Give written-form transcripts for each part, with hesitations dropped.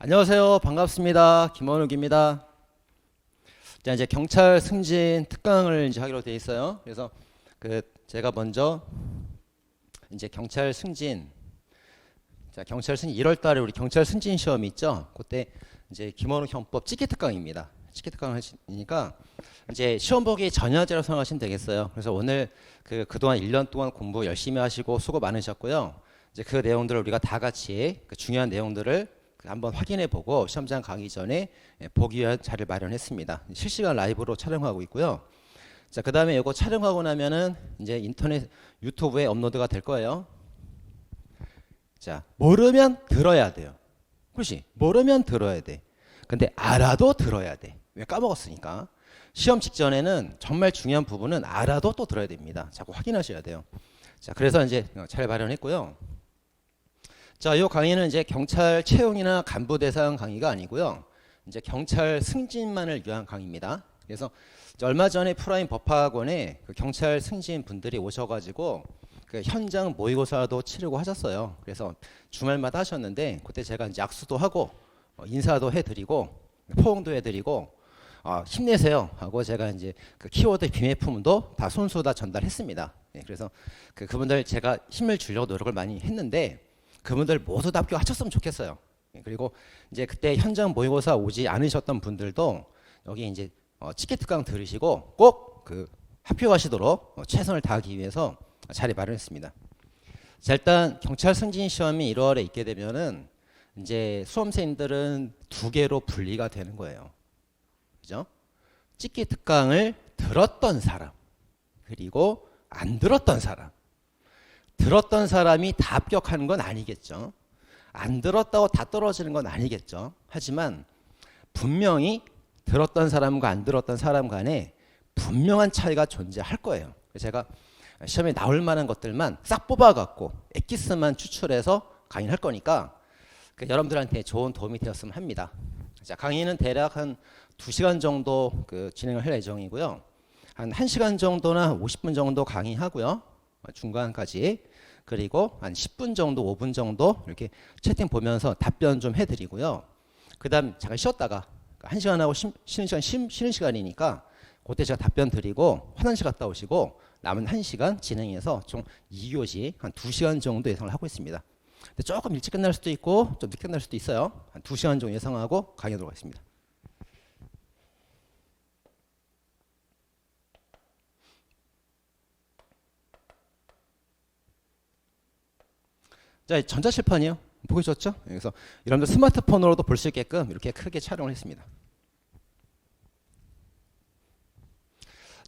안녕하세요. 반갑습니다. 김원욱입니다. 자, 이제 경찰 승진 특강을 이제 하기로 되어 있어요. 그래서 제가 먼저 이제 경찰 승진, 경찰 승진 1월 달에 우리 경찰 승진 시험이 있죠. 그때 이제 김원욱 형법 찍기 특강입니다. 찍기 특강을 하시니까 이제 시험 보기 전야제로 생각하시면 되겠어요. 그래서 오늘 그동안 1년 동안 공부 열심히 하시고 수고 많으셨고요. 이제 그 내용들을 우리가 다 같이 중요한 내용들을 한번 확인해 보고 시험장 가기 전에 보기 위한 자리를 마련했습니다. 실시간 라이브로 촬영하고 있고요. 자, 그 다음에 이거 촬영하고 나면은 이제 인터넷 유튜브에 업로드가 될 거예요. 자, 모르면 들어야 돼요. 그렇지? 모르면 들어야 돼. 근데 알아도 들어야 돼. 왜? 까먹었으니까. 시험 직전에는 정말 중요한 부분은 알아도 또 들어야 됩니다. 자꾸 확인하셔야 돼요. 자, 그래서 이제 잘 마련했고요. 자, 이 강의는 이제 경찰 채용이나 간부 대상 강의가 아니고요. 이제 경찰 승진만을 위한 강의입니다. 그래서 얼마 전에 프라임 법학원에 경찰 승진 분들이 오셔가지고 현장 모의고사도 치르고 하셨어요. 그래서 주말마다 하셨는데 그때 제가 이제 악수도 하고 인사도 해드리고 포옹도 해드리고 힘내세요 하고 제가 이제 키워드 비매품도 다 손수 다 전달했습니다. 그래서 그분들 제가 힘을 주려고 노력을 많이 했는데 그분들 모두 다 합격하셨으면 좋겠어요. 그리고 이제 그때 현장 모의고사 오지 않으셨던 분들도 여기 이제 찍기 특강 들으시고 꼭 합격하시도록 최선을 다하기 위해서 자리 마련했습니다. 자, 일단 경찰 승진 시험이 1월에 있게 되면은 이제 수험생들은 두 개로 분리가 되는 거예요. 그죠? 찍기 특강을 들었던 사람 그리고 안 들었던 사람. 들었던 사람이 다 합격하는 건 아니겠죠. 안 들었다고 다 떨어지는 건 아니겠죠. 하지만 분명히 들었던 사람과 안 들었던 사람 간에 분명한 차이가 존재할 거예요. 제가 시험에 나올 만한 것들만 싹 뽑아갖고 엑기스만 추출해서 강의를 할 거니까 여러분들한테 좋은 도움이 되었으면 합니다. 자, 강의는 대략 한 2시간 정도 진행을 할 예정이고요. 한 1시간 정도나 50분 정도 강의하고요. 중간까지. 그리고 한 10분 정도 5분 정도 이렇게 채팅 보면서 답변 좀 해드리고요. 그 다음 잠깐 쉬었다가 1시간하고 쉬는 시간이니까 그때 제가 답변 드리고 화장실 갔다 오시고 남은 1시간 진행해서 총 2교시 한 2시간 정도 예상을 하고 있습니다. 근데 조금 일찍 끝날 수도 있고 좀 늦게 끝날 수도 있어요. 한 2시간 정도 예상하고 강의하도록 하겠습니다. 자, 전자칠판이요. 보이셨죠? 그래서 여러분들 스마트폰으로도 볼 수 있게끔 이렇게 크게 촬영을 했습니다.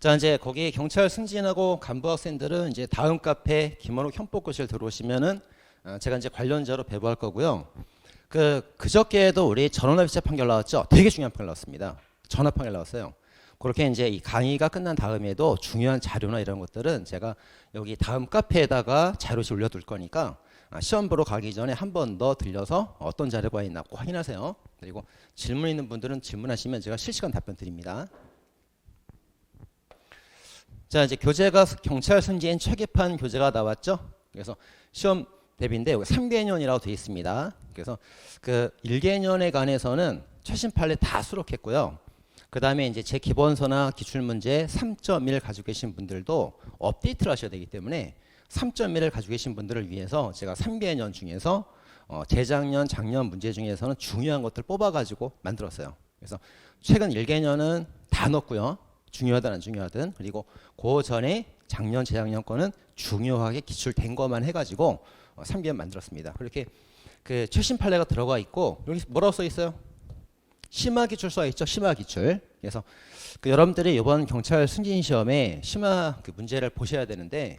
자, 이제 거기 경찰 승진하고 간부 학생들은 이제 다음 카페 김원욱 형법교실 들어오시면은 제가 이제 관련자로 배부할 거고요. 그저께에도 우리 전원합의체 판결 나왔죠? 되게 중요한 판결 나왔습니다. 전화 판결 나왔어요. 그렇게 이제 이 강의가 끝난 다음에도 중요한 자료나 이런 것들은 제가 여기 다음 카페에다가 자료실 올려둘 거니까 시험 보러 가기 전에 한 번 더 들려서 어떤 자료가 있나 꼭 확인하세요. 그리고 질문 있는 분들은 질문하시면 제가 실시간 답변 드립니다. 자, 이제 교재가 경찰 승진 체계판 교재가 나왔죠. 그래서 시험 대비인데 3개년이라고 되어 있습니다. 그래서 1개년에 관해서는 최신 판례 다 수록했고요. 그 다음에 이제 제 기본서나 기출문제 3.1 가지고 계신 분들도 업데이트를 하셔야 되기 때문에 3.1을 가지고 계신 분들을 위해서 제가 3개년 중에서 재작년, 작년 문제 중에서는 중요한 것들 뽑아가지고 만들었어요. 그래서 최근 1개년은 다 넣었고요. 중요하든 안 중요하든. 그리고 그 전에 작년, 재작년 거는 중요하게 기출된 것만 해가지고 3개년 만들었습니다. 그렇게 최신 판례가 들어가 있고 여기 뭐라고 써 있어요? 심화 기출 써 있죠. 심화 기출. 그래서 여러분들이 이번 경찰 승진 시험에 심화 문제를 보셔야 되는데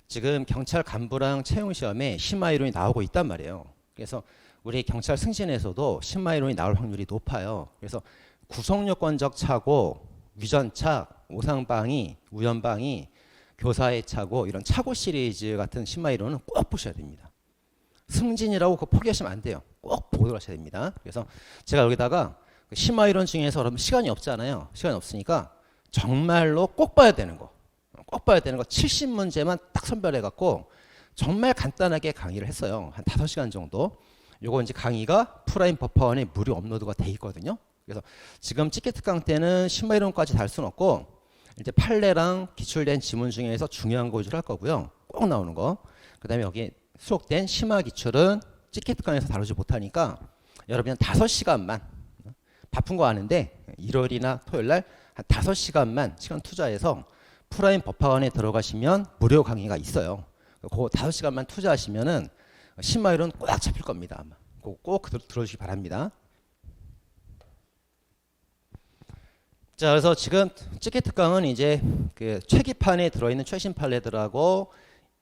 지금 경찰 간부랑 채용 시험에 심화 이론이 나오고 있단 말이에요. 그래서 우리 경찰 승진에서도 심화 이론이 나올 확률이 높아요. 그래서 구속요건적 착오, 위전착, 오상방위, 우연방위, 교사의 착오 이런 착오 시리즈 같은 심화 이론은 꼭 보셔야 됩니다. 승진이라고 포기하시면 안 돼요. 꼭 보도록 하셔야 됩니다. 그래서 제가 여기다가 심화 이론 중에서 여러분 시간이 없잖아요. 시간이 없으니까 정말로 꼭 봐야 되는 거. 꼭 봐야 되는 거 70문제만 딱 선별해 갖고 정말 간단하게 강의를 했어요. 한 5시간 정도. 요거 이제 강의가 프라임 버퍼원에 무료 업로드가 돼 있거든요. 그래서 지금 찍기 특강 때는 심화 이론까지 달 수는 없고 이제 판례랑 기출된 지문 중에서 중요한 거 위주로 할 거고요. 꼭 나오는 거. 그다음에 여기 수록된 심화 기출은 찍기 특강에서 다루지 못하니까 여러분 한 5시간만 바쁜 거 아는데 일요일이나 토요일 날 한 5시간만 시간 투자해서 프라임 버퍼원에 들어가시면 무료 강의가 있어요. 그 5시간만 투자하시면은 심화 이론 꽉 잡힐 겁니다. 아마. 꼭 들어주시기 바랍니다. 자, 그래서 지금 찍기 특강은 이제 그 최기판에 들어있는 최신 판례들하고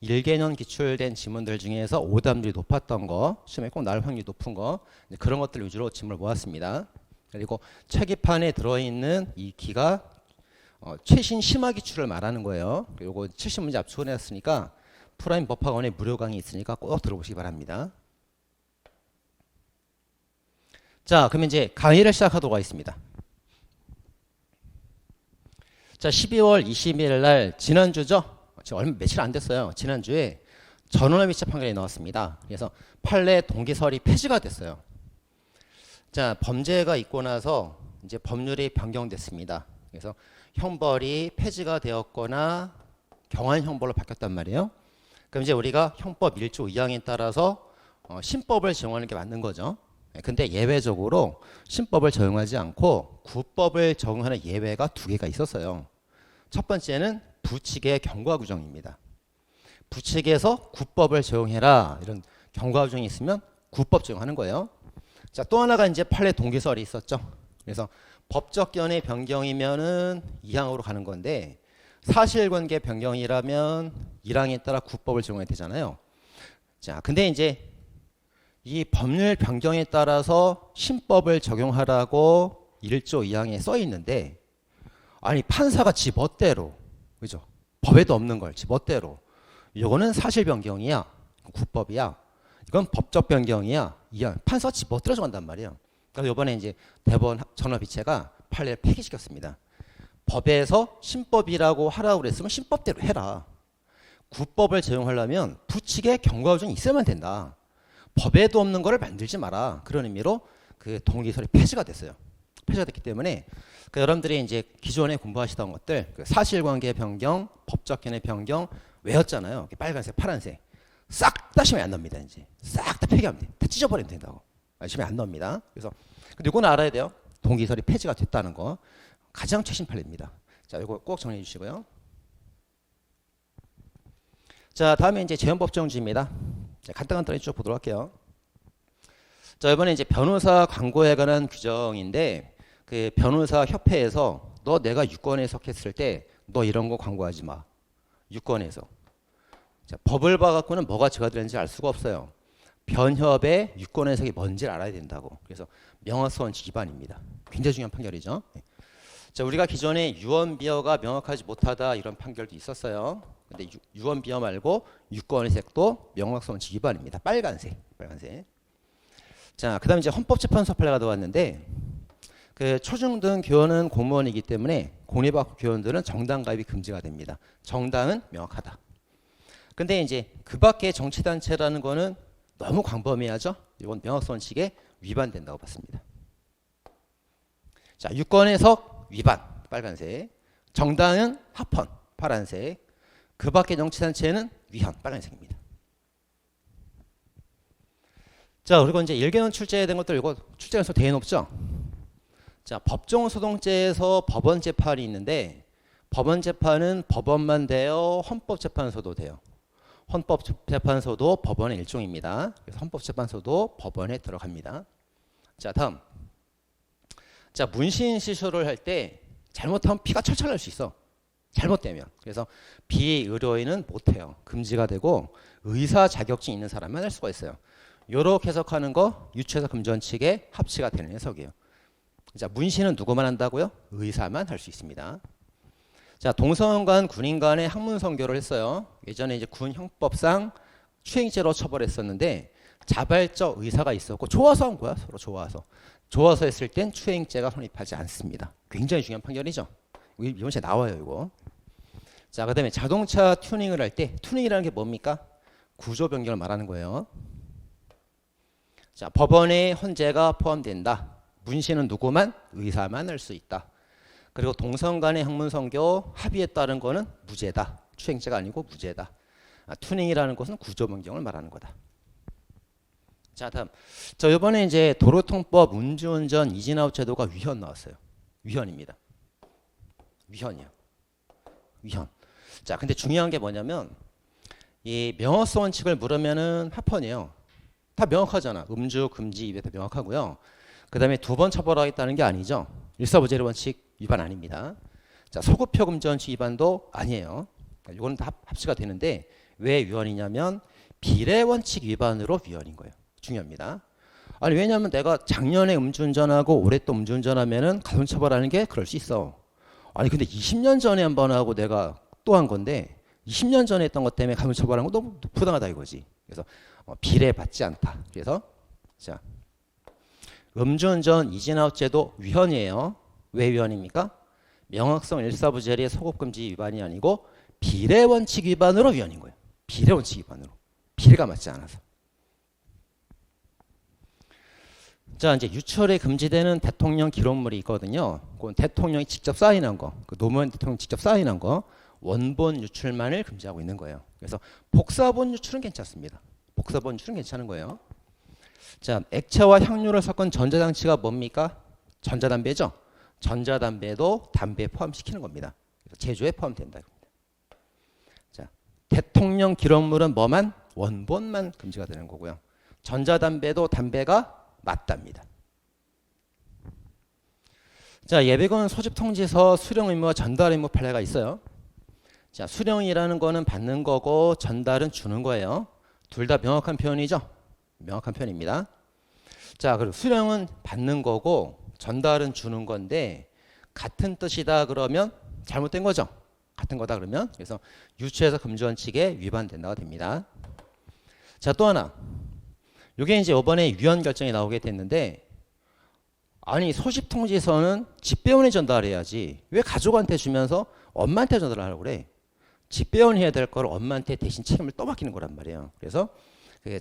1개년 기출된 지문들 중에서 오답률이 높았던 거, 시험에 꼭 나올 확률이 높은 거, 그런 것들 위주로 지문을 모았습니다. 그리고 최기판에 들어있는 이 기가 최신 심화 기출을 말하는 거예요. 요거 70문제 압축을 해놨으니까 프라임 버퍼원에 무료 강의 있으니까 꼭 들어보시기 바랍니다. 자, 그러면 이제 강의를 시작하도록 하겠습니다. 자, 12월 20일 날 지난주죠? 지금 얼마 며칠 안 됐어요. 지난주에 전원의 미처 판결이 나왔습니다. 그래서 판례 동기설이 폐지가 됐어요. 자, 범죄가 있고 나서 이제 법률이 변경됐습니다. 그래서 형벌이 폐지가 되었거나 경한 형벌로 바뀌었단 말이에요. 그럼 이제 우리가 형법 1조 2항에 따라서 신법을 적용하는 게 맞는 거죠. 근데 예외적으로 신법을 적용하지 않고 구법을 적용하는 예외가 2개가 있었어요. 첫 번째는 부칙의 경과 규정입니다. 부칙에서 구법을 적용해라 이런 경과 규정이 있으면 구법 적용하는 거예요. 자, 또 하나가 이제 판례 동기설이 있었죠. 그래서 법적 견해 변경이면은 2항으로 가는 건데 사실관계 변경이라면 1항에 따라 구법을 적용해야 되잖아요. 자, 근데 이제 이 법률 변경에 따라서 신법을 적용하라고 1조 2항에 써 있는데 아니 판사가 지 멋대로 그죠? 법에도 없는 걸 지 멋대로 이거는 사실 변경이야. 구법이야. 이건 법적 변경이야. 이항 판사가 지 멋대로 정한단 말이에요. 그래서 이번에 이제 대법원 전원합의체가 판례를 폐기시켰습니다. 법에서 신법이라고 하라고 그랬으면 신법대로 해라. 구법을 적용하려면 부칙의 경과 규정이 있어야만 된다. 법에도 없는 거를 만들지 마라. 그런 의미로 그 동기설이 폐지가 됐어요. 폐지가 됐기 때문에 그 여러분들이 이제 기존에 공부하시던 것들 그 사실관계 변경, 법적 견해 변경 외웠잖아요. 빨간색, 파란색 싹 다 시험에 안 나옵니다. 이제 싹 다 폐기하면 돼. 다 찢어버리면 된다고. 시험에 안 나옵니다. 그래서 근데 이건 알아야 돼요. 동기설이 폐지가 됐다는 거 가장 최신 판례입니다. 자, 이거 꼭 정리해 주시고요. 자, 다음에 이제 재헌법정지입니다. 간단히 쭉 보도록 할게요. 자, 이번에 이제 변호사 광고에 관한 규정인데 그 변호사 협회에서 너 내가 유권 해석했을 때 너 이런 거 광고하지 마. 유권 해석. 자, 법을 봐갖고는 뭐가 제거되는지 알 수가 없어요. 변협의 유권 해석이 뭔지를 알아야 된다고. 그래서 명확성 원칙 위반입니다. 굉장히 중요한 판결이죠. 자, 우리가 기존에 유언비어가 명확하지 못하다 이런 판결도 있었어요. 근데 유언비어 말고 유권 해석도 명확성 원칙 위반입니다. 빨간색. 자, 그다음에 이제 헌법재판소 판례가 나왔는데 그 초중등 교원은 공무원이기 때문에 공립학교 교원들은 정당 가입이 금지가 됩니다. 정당은 명확하다. 근데 이제 그 밖에 정치단체라는 거는 너무 광범위하죠. 이건 명확성 원칙에 위반된다고 봤습니다. 자, 유권 해석 위반 빨간색. 정당은 합헌 파란색. 그 밖에 정치단체는 위헌 빨간색입니다. 자, 그리고 이제 1개년 출제된 것들 이거 출제연수 되게 높죠. 자, 법정소동죄에서 법원재판이 있는데 법원재판은 법원만 돼요. 헌법재판소도 돼요. 헌법재판소도 법원의 일종입니다. 그래서 헌법재판소도 법원에 들어갑니다. 자, 다음. 자, 문신 시술을 할 때 잘못하면 피가 철철 날 수 있어. 잘못되면. 그래서 비의료인은 못해요. 금지가 되고 의사 자격증 있는 사람만 할 수가 있어요. 요렇게 해석하는 거 유추해석 금지 원칙에 합치가 되는 해석이에요. 자, 문신은 누구만 한다고요? 의사만 할 수 있습니다. 자, 동성원 간 군인 간의 학문 선교를 했어요. 예전에 이제 군 형법상 추행죄로 처벌했었는데 자발적 의사가 있었고 좋아서 한 거야. 서로 좋아서 했을 땐 추행죄가 성립하지 않습니다. 굉장히 중요한 판결이죠. 이번 시에 나와요, 이거. 자, 그다음에 자동차 튜닝을 할 때 튜닝이라는 게 뭡니까? 구조 변경을 말하는 거예요. 자, 법원에 헌재가 포함된다. 문신은 누구만? 의사만 할 수 있다. 그리고 동성 간의 학문성교 합의에 따른 거는 무죄다. 추행죄가 아니고 무죄다. 투닝이라는 것은 구조 변경을 말하는 거다. 자, 다음. 저 이번에 이제 도로통법 음주운전 이진아웃 제도가 위헌 나왔어요. 위헌입니다. 위헌이요. 위헌. 자, 근데 중요한 게 뭐냐면 이 명확성 원칙을 물으면은 합헌이에요. 다 명확하잖아. 음주 금지 입에 다 명확하고요. 그다음에 두 번 처벌하겠다는 게 아니죠. 일사부재리 원칙 위반 아닙니다. 자, 소급표 금지 원칙 위반도 아니에요. 이거는 다 합치가 되는데 왜 위헌이냐면 비례 원칙 위반으로 위헌인 거예요. 중요합니다. 아니 왜냐하면 내가 작년에 음주운전하고 올해 또 음주운전하면은 가중처벌하는 게 그럴 수 있어. 아니 근데 20년 전에 한 번 하고 내가 또 한 건데 20년 전에 했던 것 때문에 가중처벌하는 거 너무 부당하다 이거지. 그래서 비례받지 않다. 그래서 자, 음주운전 이진아웃 제도 위헌이에요. 왜 위헌입니까? 명확성 일사부재리 소급금지 위반이 아니고 비례 원칙 위반으로 위헌인 거예요. 비례 원칙 위반으로. 비례가 맞지 않아서. 자, 이제 유출에 금지되는 대통령 기록물이 있거든요. 그건 대통령이 직접 사인한 거, 그 노무현 대통령이 직접 사인한 거, 원본 유출만을 금지하고 있는 거예요. 그래서 복사본 유출은 괜찮습니다. 복사본 유출은 괜찮은 거예요. 자, 액체와 향료를 섞은 전자장치가 뭡니까? 전자담배죠. 전자담배도 담배에 포함시키는 겁니다. 그래서 제조에 포함된다. 자, 대통령 기록물은 뭐만? 원본만 금지가 되는 거고요. 전자담배도 담배가 맞답니다. 자, 예비군 소집통지서 수령 의무와 전달 의무 판례가 있어요. 자, 수령이라는 거는 받는 거고 전달은 주는 거예요. 둘 다 명확한 표현이죠. 명확한 표현입니다. 자, 그리고 수령은 받는 거고 전달은 주는 건데 같은 뜻이다 그러면 잘못된 거죠. 같은 거다 그러면. 그래서 유추해서 금지 원칙에 위반된다가 됩니다. 자, 또 하나. 이게 이제 이번에 위헌 결정이 나오게 됐는데 아니 소집통지서는 집배원에 전달해야지 왜 가족한테 주면서 엄마한테 전달하려고 그래. 집배원이 해야 될 걸 엄마한테 대신 책임을 떠맡기는 거란 말이에요. 그래서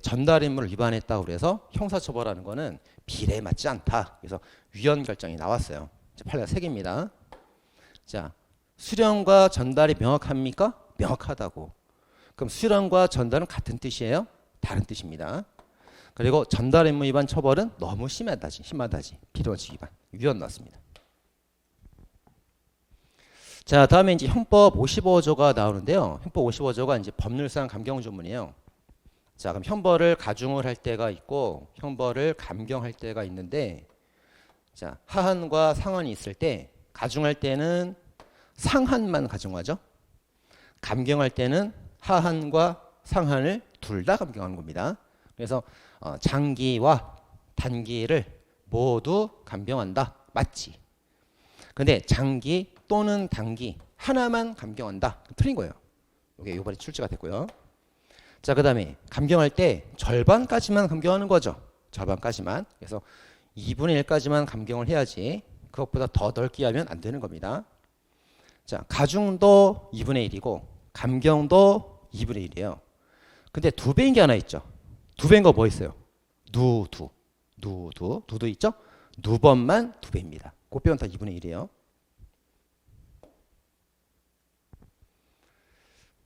전달 임무를 위반했다고 그래서 형사처벌하는 거는 비례에 맞지 않다. 그래서 위헌 결정이 나왔어요. 판례가 3개입니다. 자, 수령과 전달이 명확합니까? 명확하다고. 그럼 수령과 전달은 같은 뜻이에요? 다른 뜻입니다. 그리고 전달 임무 위반 처벌은 너무 심하다지. 비례원칙 위반. 위헌 나왔습니다. 자, 다음에 이제 형법 55조가 나오는데요. 형법 55조가 이제 법률상 감경 조문이에요. 자, 그럼 형벌을 가중을 할 때가 있고 형벌을 감경할 때가 있는데 자, 하한과 상한이 있을 때 가중할 때는 상한만 가중하죠. 감경할 때는 하한과 상한을 둘 다 감경하는 겁니다. 그래서 장기와 단기를 모두 감경한다. 맞지? 근데 장기 또는 단기 하나만 감경한다. 틀린 거예요. 이게 이번에 출제가 됐고요. 자, 그 다음에 감경할 때 절반까지만 감경하는 거죠. 절반까지만. 그래서 2분의 1까지만 감경을 해야지 그것보다 더 넓게 하면 안 되는 겁니다. 자, 가중도 2분의 1이고 감경도 2분의 1이에요. 근데 2배인 게 하나 있죠. 2배인 거 뭐 있어요? 누도 있죠? 누번만 2배입니다. 그 빼면 다 2분의 1이에요.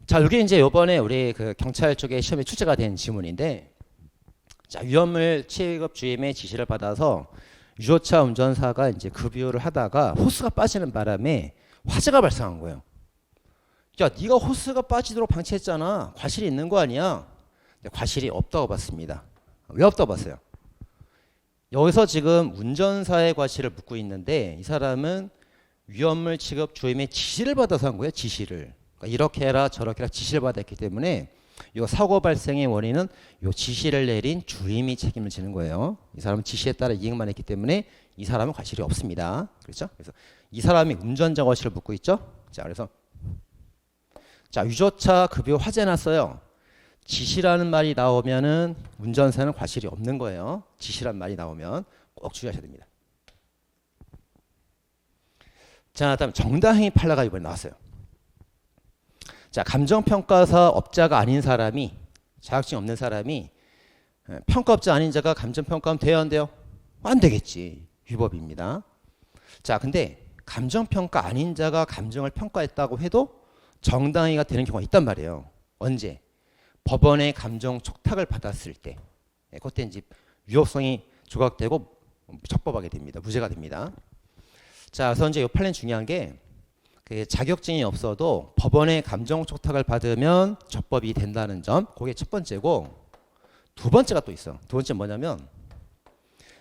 자, 이게 이제 요번에 우리 그 경찰 쪽에 시험에 출제가 된 지문인데, 자, 위험물 취급 주임의 지시를 받아서 유조차 운전사가 이제 급유를 하다가 호스가 빠지는 바람에 화재가 발생한 거예요. 야, 네가 호스가 빠지도록 방치했잖아. 과실이 있는 거 아니야? 근데 과실이 없다고 봤습니다. 왜 없다고 봤어요? 여기서 지금 운전사의 과실을 묻고 있는데 이 사람은 위험물 취급 주임의 지시를 받아서 한 거예요. 지시를. 그러니까 이렇게 해라 저렇게 해라 지시를 받았기 때문에 이 사고 발생의 원인은 이 지시를 내린 주임이 책임을 지는 거예요. 이 사람은 지시에 따라 이행만 했기 때문에 이 사람은 과실이 없습니다. 그렇죠? 그래서 이 사람이 운전자 과실을 묻고 있죠. 자, 그래서 자, 유조차 급유 화재 났어요. 지시라는 말이 나오면은 운전사는 과실이 없는 거예요. 지시라는 말이 나오면 꼭 주의하셔야 됩니다. 자, 다음 정당행위 판례가 이번에 나왔어요. 자, 감정평가사 업자가 아닌 사람이 자격증 없는 사람이 평가업자 아닌 자가 감정평가하면 돼요, 안 돼요? 안 되겠지. 위법입니다. 자, 근데 감정평가 아닌 자가 감정을 평가했다고 해도 정당히가 되는 경우가 있단 말이에요. 언제? 법원의 감정 촉탁을 받았을 때. 그때 이제 위법성이 조각되고 적법하게 됩니다. 무죄가 됩니다. 자, 그래서 이제 이 판례는 중요한 게 그 자격증이 없어도 법원의 감정 촉탁을 받으면 적법이 된다는 점. 그게 첫 번째고, 두 번째가 또 있어. 두 번째 뭐냐면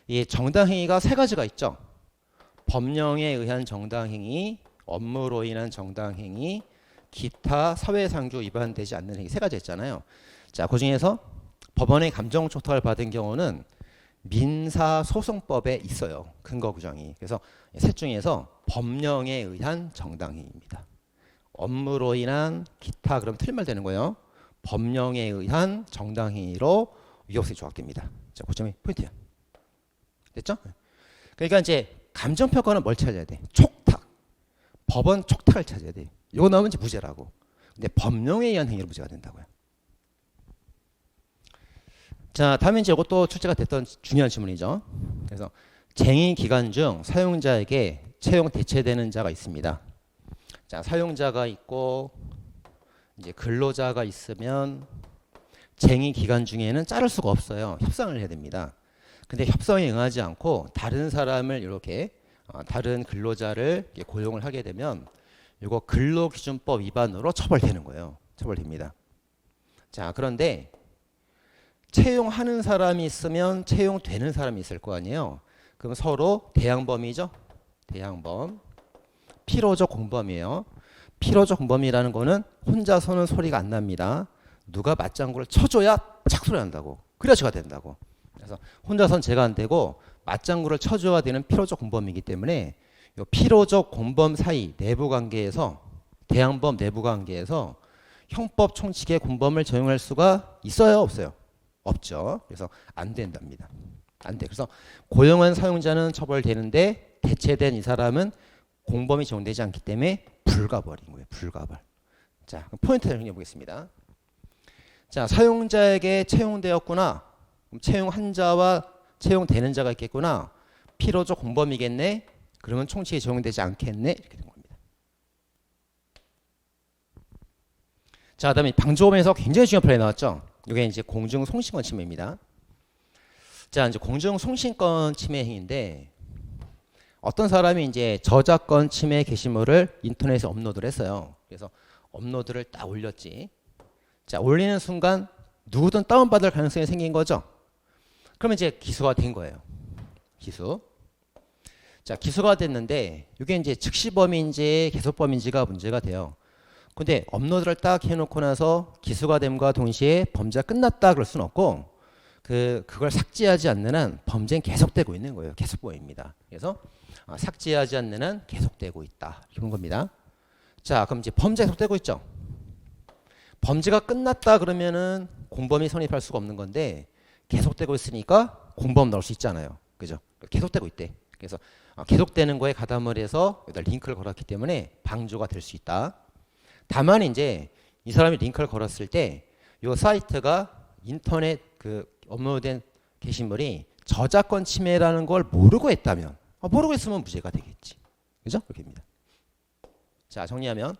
이 정당행위가 세 가지가 있죠. 법령에 의한 정당행위, 업무로 인한 정당행위, 기타 사회상규 위반되지 않는 행위 세 가지 있잖아요. 자, 그 중에서 법원의 감정 촉탁을 받은 경우는 민사소송법에 있어요. 근거 규정이. 그래서 셋 중에서 법령에 의한 정당행위입니다. 업무로 인한 기타 그럼 틀린 말 되는 거예요. 법령에 의한 정당행위로 위법성이 조각됩니다. 자, 그 점이 포인트야. 됐죠? 그러니까 이제 감정평가는 뭘 찾아야 돼? 촉탁. 법원 촉탁을 찾아야 돼. 이거 나오면 이제 무죄라고. 근데 법령에 의한 행위로 무죄가 된다고요. 자, 다음에 이제 이것도 출제가 됐던 중요한 질문이죠. 그래서 쟁의 기간 중 사용자에게 채용 대체되는 자가 있습니다. 자, 사용자가 있고 이제 근로자가 있으면 쟁의 기간 중에는 자를 수가 없어요. 협상을 해야 됩니다. 근데 협상에 응하지 않고 다른 사람을 이렇게 다른 근로자를 고용을 하게 되면 이거 근로기준법 위반으로 처벌되는 거예요. 처벌됩니다. 자, 그런데 채용하는 사람이 있으면 채용되는 사람이 있을 거 아니에요. 그럼 서로 대항범이죠. 대항범. 필요적 공범이에요. 필요적 공범이라는 거는 혼자서는 소리가 안 납니다. 누가 맞장구를 쳐줘야 착 소리 난다고. 그래야 죄가 된다고. 그래서 혼자서는 죄가 안 되고 맞장구를 쳐줘야 되는 필요적 공범이기 때문에 이 필요적 공범 사이 내부 관계에서 대항범 내부 관계에서 형법 총칙의 공범을 적용할 수가 있어요, 없어요? 없죠. 그래서 안 된답니다. 안 돼. 그래서 고용한 사용자는 처벌되는데 대체된 이 사람은 공범이 적용되지 않기 때문에 불가벌인 거예요. 불가벌. 자, 포인트를 정리해 보겠습니다. 자, 사용자에게 채용되었구나. 그럼 채용한 자와 채용되는 자가 있겠구나. 필요적 공범이겠네. 그러면 총칙이 적용되지 않겠네. 이렇게 된 겁니다. 자, 그다음에 방조범에서 굉장히 중요한 판례 나왔죠. 이게 이제 공중송신권 침해입니다. 자, 이제 공중송신권 침해 행위인데 어떤 사람이 이제 저작권 침해 게시물을 인터넷에 업로드를 했어요. 그래서 업로드를 딱 올렸지. 자, 올리는 순간 누구든 다운받을 가능성이 생긴 거죠. 그러면 이제 기소가 된 거예요. 기소. 자, 기소가 됐는데 이게 이제 즉시범인지 계속범인지가 문제가 돼요. 근데 업로드를 딱 해놓고 나서 기소가 됨과 동시에 범죄가 끝났다 그럴 수는 없고 그걸 삭제하지 않는 한 범죄는 계속되고 있는 거예요. 계속범입니다. 그래서 삭제하지 않는 한 계속되고 있다. 이런 겁니다. 자, 그럼 이제 범죄가 계속되고 있죠. 범죄가 끝났다 그러면은 공범이 성립할 수가 없는 건데 계속되고 있으니까 공범 나올 수 있잖아요. 그죠? 계속되고 있대. 그래서 계속되는 거에 가담을 해서 여기다 링크를 걸었기 때문에 방조가 될 수 있다. 다만 이제 이 사람이 링크를 걸었을 때 이 사이트가 인터넷 업로드된 게시물이 저작권 침해라는 걸 모르고 했다면 모르고 했으면 무죄가 되겠지. 그죠? 그렇게입니다. 자, 정리하면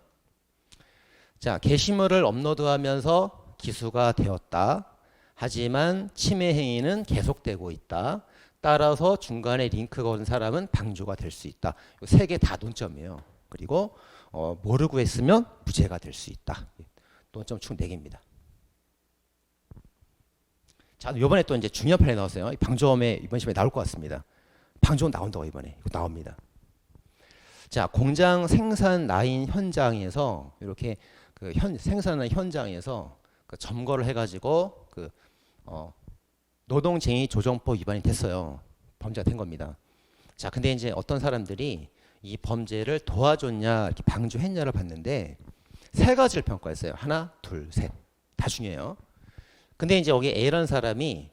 자, 게시물을 업로드하면서 기수가 되었다. 하지만 침해 행위는 계속되고 있다. 따라서 중간에 링크 건 사람은 방조가 될 수 있다. 세 개 다 논점이에요. 그리고 모르고 했으면 무죄가 될 수 있다. 논점 총 4개입니다. 자, 이번에 또 이제 중요한 판례 나왔어요. 방조범에 이번 시험에 나올 것 같습니다. 방조범 나온다고 이번에. 이거 나옵니다. 자, 공장 생산 라인 현장에서 이렇게 생산 라인 현장에서 점거를 해가지고 노동쟁의 조정법 위반이 됐어요. 범죄가 된 겁니다. 자, 근데 이제 어떤 사람들이 이 범죄를 도와줬냐, 이렇게 방조했냐를 봤는데 세 가지를 평가했어요. 하나, 둘, 셋. 다 중요해요. 근데 이제 여기 A라는 사람이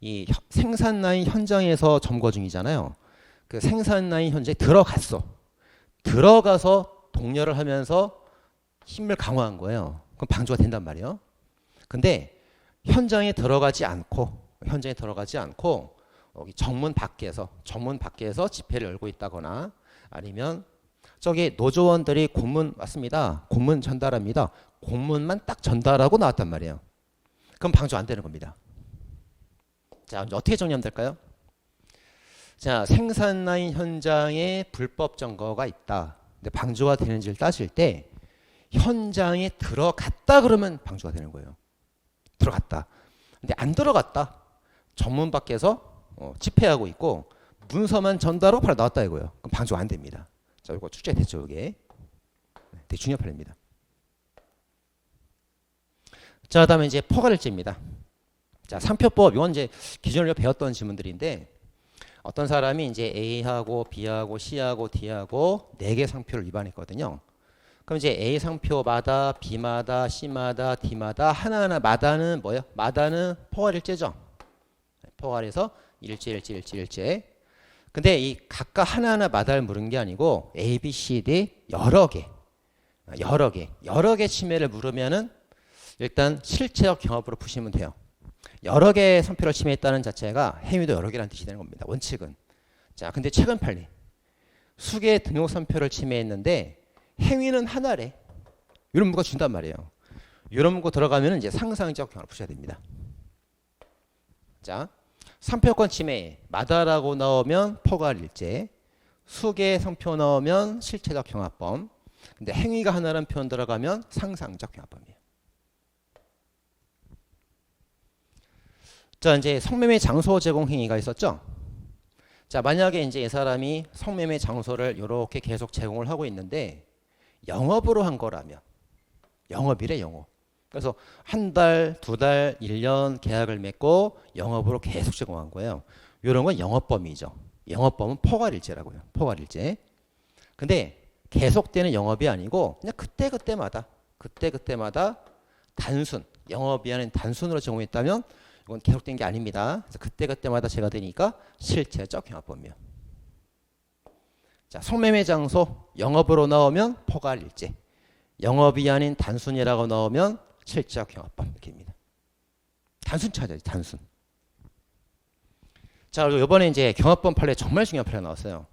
이 생산 라인 현장에서 점거 중이잖아요. 그 생산 라인 현장에 들어갔어. 들어가서 독려를 하면서 힘을 강화한 거예요. 그럼 방조가 된단 말이에요. 근데 현장에 들어가지 않고 현장에 들어가지 않고 여기 정문 밖에서 집회를 열고 있다거나 아니면 저기 노조원들이 공문 왔습니다. 공문 전달합니다. 공문만 딱 전달하고 나왔단 말이에요. 그럼 방조 안 되는 겁니다. 자, 어떻게 정리하면 될까요? 자, 생산 라인 현장에 불법 점거가 있다. 근데 방조가 되는지를 따질 때 현장에 들어갔다 그러면 방조가 되는 거예요. 들어갔다. 근데 안 들어갔다. 정문 밖에서 집회하고 있고 문서만 전달하고 바로 나왔다 이거예요. 그럼 방조가 안 됩니다. 자, 이거 출제됐죠, 이게. 되게 중요한 판례입니다. 자, 그다음에 이제 포괄일제입니다. 자, 상표법 이건 이제 기존에 배웠던 지문들인데 어떤 사람이 이제 A하고 B하고 C하고 D하고 4개 상표를 위반했거든요. 그럼 이제 A 상표마다 B마다 C마다 D마다 하나하나 마다는 뭐예요? 마다는 포괄일제죠. 포괄해서 일제. 근데 이 각각 하나하나 마다를 물은 게 아니고 A, B, C, D 여러 개 침해를 물으면은 일단 실체적 경합으로 푸시면 돼요. 여러 개의 상표를 침해했다는 자체가 행위도 여러 개라는 뜻이 되는 겁니다. 원칙은. 자, 근데 최근 판례 수개 등록 상표를 침해했는데 행위는 하나래. 이런 문구가 준단 말이에요. 이런 문구 들어가면 이제 상상적 경합을 푸셔야 됩니다. 자, 상표권 침해 마다라고 나오면 포괄일제, 수개 상표 나오면 실체적 경합범. 근데 행위가 하나라는 표현 들어가면 상상적 경합범이에요. 자, 이제 성매매 장소 제공 행위가 있었죠. 자, 만약에 이제 이 사람이 성매매 장소를 이렇게 계속 제공을 하고 있는데 영업으로 한 거라면 영업이래, 영업. 그래서 한 달, 두 달, 1년 계약을 맺고 영업으로 계속 제공한 거예요. 이런 건 영업범위죠. 영업범은 포괄일제라고요. 포괄일제. 근데 계속되는 영업이 아니고 그냥 그때마다 단순, 영업이 아닌 단순으로 제공했다면 이건 계속된 게 아닙니다. 그래서 그때마다 제가 되니까 실체적 경합범이에요. 자, 성매매 장소 영업으로 나오면 포괄일제, 영업이 아닌 단순이라고 나오면 실체적 경합범 이렇게입니다. 단순 찾아야지, 단순. 자, 그리고 이번에 이제 경합범 판례 정말 중요한 판례 나왔어요.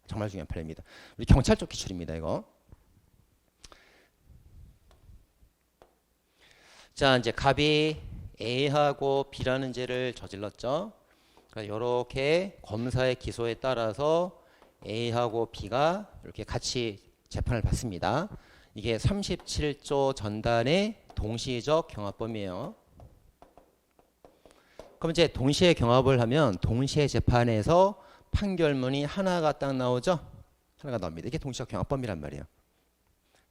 정말 중요한 판례입니다. 우리 경찰 쪽 기출입니다, 이거. 자, 이제 갑이 A하고 B라는 죄를 저질렀죠. 그러니까 이렇게 검사의 기소에 따라서 A하고 B가 이렇게 같이 재판을 받습니다. 이게 37조 전단의 동시적 경합범이에요. 그럼 이제 동시에 경합을 하면 동시에 재판에서 판결문이 하나가 딱 나오죠. 하나가 나옵니다. 이게 동시적 경합범이란 말이에요.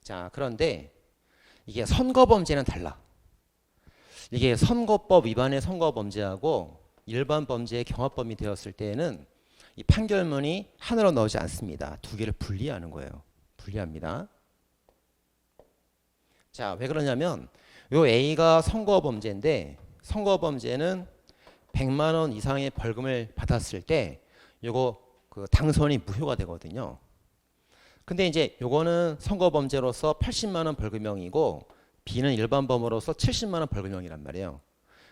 자, 그런데 이게 선거범죄는 달라. 이게 선거법 위반의 선거범죄하고 일반 범죄의 경합범이 되었을 때에는 이 판결문이 하나로 나오지 않습니다. 두 개를 분리하는 거예요. 분리합니다. 자, 왜 그러냐면 요 A가 선거범죄인데 선거범죄는 100만 원 이상의 벌금을 받았을 때 요거 그 당선이 무효가 되거든요. 근데 이제 요거는 선거범죄로서 80만 원 벌금형이고 B는 일반범으로서 70만 원 벌금형이란 말이에요.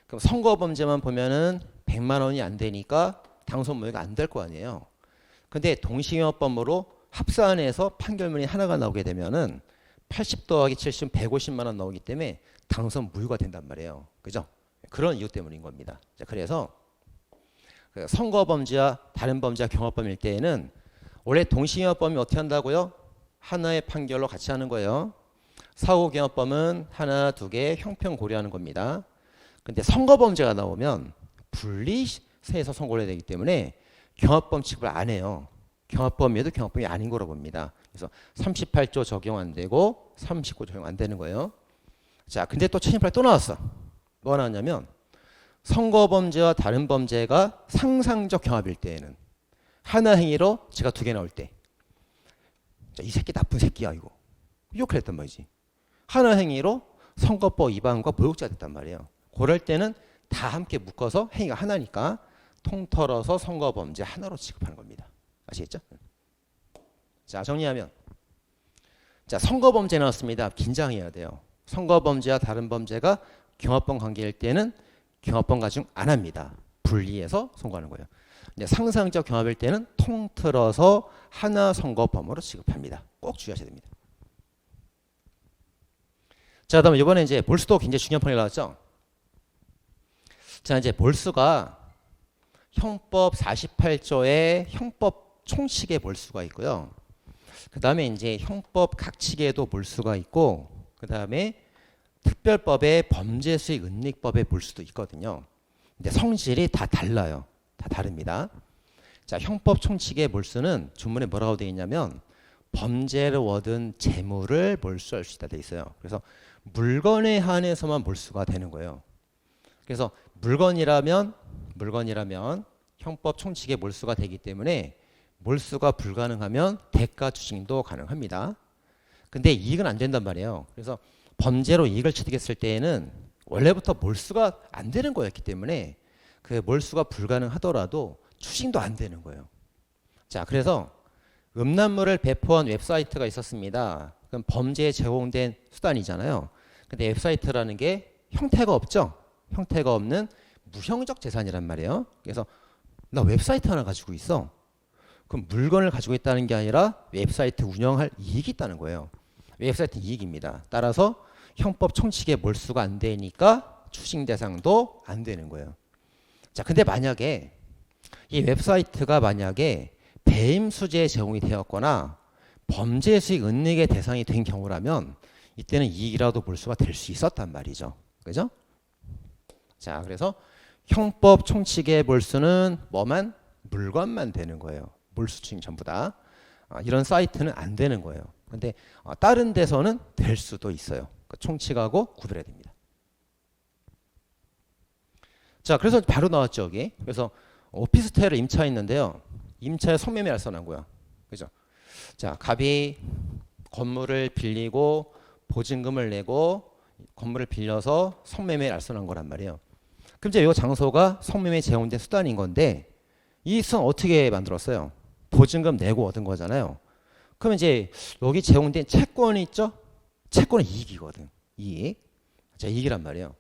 그럼 선거범죄만 보면은 100만 원이 안 되니까 당선 무효가 안 될 거 아니에요. 근데 동시경합범으로 합산해서 판결문이 하나가 나오게 되면은 80 더하기 70, 150만 원 나오기 때문에 당선 무효가 된단 말이에요. 그죠? 그런 이유 때문인 겁니다. 자, 그래서 선거범죄와 다른 범죄와 경합범일 때에는 원래 동시경합범이 어떻게 한다고요? 하나의 판결로 같이 하는 거예요. 사후경합범은 하나, 두 개 형평 고려하는 겁니다. 근데 선거범죄가 나오면 분리해서 선고를 해야 되기 때문에 경합범 취급을 안 해요. 경합범위에도 경합범이 아닌 거로 봅니다. 그래서 38조 적용 안 되고 39조 적용 안 되는 거예요. 자, 근데 또 최신 판례 또 나왔어. 뭐가 나왔냐면 선거범죄와 다른 범죄가 상상적 경합일 때에는 하나 행위로 제가 두 개 나올 때 이 새끼 나쁜 새끼야 이거 욕을 했단 말이지. 하나 행위로 선거법 위반과 모욕죄가 됐단 말이에요. 그럴 때는 다 함께 묶어서 행위가 하나니까 통틀어서 선거범죄 하나로 취급하는 겁니다. 아시겠죠? 자, 정리하면 자, 선거범죄 나왔습니다. 긴장해야 돼요. 선거범죄와 다른 범죄가 경합범 관계일 때는 경합범 가중 안 합니다. 분리해서 선고하는 거예요. 근데 상상적 경합일 때는 통틀어서 하나 선고범으로 취급합니다. 꼭 주의하셔야 됩니다. 자, 그다음에 이번에 이제 몰수도 굉장히 중요한 판이 나왔죠. 자, 이제 몰수가 형법 48조의 형법 총칙에 몰수가 있고요. 그 다음에 이제 형법 각칙에도 몰수가 있고, 그 다음에 특별법의 범죄수익 은닉법에 몰수도 있거든요. 근데 성질이 다 달라요. 다 다릅니다. 자, 형법 총칙의 몰수는 주문에 뭐라고 되어 있냐면 범죄로 얻은 재물을 몰수할 수 있다 되어 있어요. 그래서 물건에 한해서만 몰수가 되는 거예요. 그래서 물건이라면 형법 총칙의 몰수가 되기 때문에 몰수가 불가능하면 대가 추징도 가능합니다. 근데 이익은 안 된단 말이에요. 그래서 범죄로 이익을 취득했을 때에는 원래부터 몰수가 안 되는 거였기 때문에 그 몰수가 불가능하더라도 추징도 안 되는 거예요. 자, 그래서 음란물을 배포한 웹사이트가 있었습니다. 그럼 범죄에 제공된 수단이잖아요. 근데 웹사이트라는 게 형태가 없죠. 형태가 없는 무형적 재산이란 말이에요. 그래서 나 웹사이트 하나 가지고 있어. 그럼 물건을 가지고 있다는 게 아니라 웹사이트 운영할 이익이 있다는 거예요. 웹사이트 이익입니다. 따라서 형법 총칙에 몰수가 안 되니까 추징 대상도 안 되는 거예요. 자, 근데 만약에 이 웹사이트가 만약에 배임 수재에 제공이 되었거나 범죄 수익 은닉의 대상이 된 경우라면 이때는 이익이라도 몰수가 될 수 있었단 말이죠. 그죠? 자, 그래서 형법 총칙의 몰수는 뭐만? 물건만 되는 거예요. 몰수추징 전부 다. 이런 사이트는 안 되는 거예요. 근데 다른 데서는 될 수도 있어요. 그러니까 총칙하고 구별해야 됩니다. 자, 그래서 바로 나왔죠, 여기. 그래서 오피스텔을 임차했는데요. 임차에 성매매 알선한 거야. 그죠? 자, 갑이 건물을 빌리고 보증금을 내고 건물을 빌려서 성매매 알선한 거란 말이에요. 그럼 이제 이 장소가 성매매 제공된 수단인 건데 이 수단 어떻게 만들었어요? 보증금 내고 얻은 거잖아요. 그럼 이제 여기 제공된 채권이 있죠? 채권은 이익이거든. 이익. 자, 이익이란 말이에요.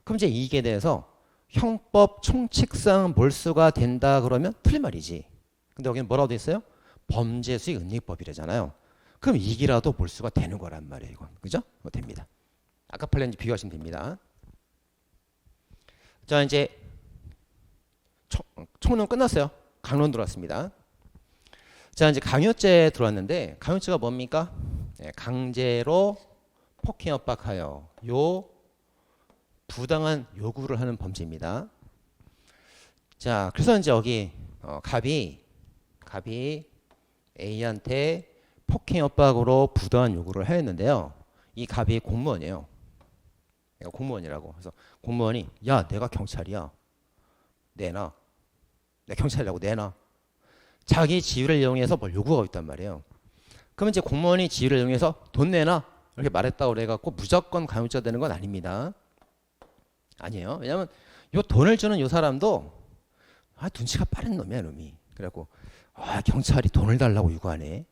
그럼 이제 이익에 대해서 형법 총칙상 몰수가 된다 그러면 틀린 말이지. 근데 여기는 뭐라고 돼 있어요? 범죄 수익 은닉법이래잖아요. 그럼 이익이라도 몰수가 되는 거란 말이에요. 이건. 그죠? 됩니다. 아까 플랜지 비교하시면 됩니다. 자, 이제 총론 끝났어요. 강론 들어왔습니다. 자, 이제 강요죄 들어왔는데 강요죄가 뭡니까? 네, 강제로 폭행 협박하여 부당한 요구를 하는 범죄입니다. 자, 그래서 이제 여기 갑이 A한테 폭행 협박으로 부당한 요구를 하였는데요. 이 갑이 공무원이에요. 내가 공무원이라고. 그래서 공무원이 야, 내가 경찰이야. 내놔. 내가 경찰이라고 내놔. 자기 지위를 이용해서 뭘 요구하고 있단 말이에요. 그러면 이제 공무원이 지위를 이용해서 돈 내놔 이렇게 말했다고 그래갖고 무조건 강요죄가 되는 건 아닙니다. 아니에요. 왜냐하면 요 돈을 주는 요 사람도 눈치가 빠른 놈이야, 놈이. 그래갖고 경찰이 돈을 달라고 요구하네.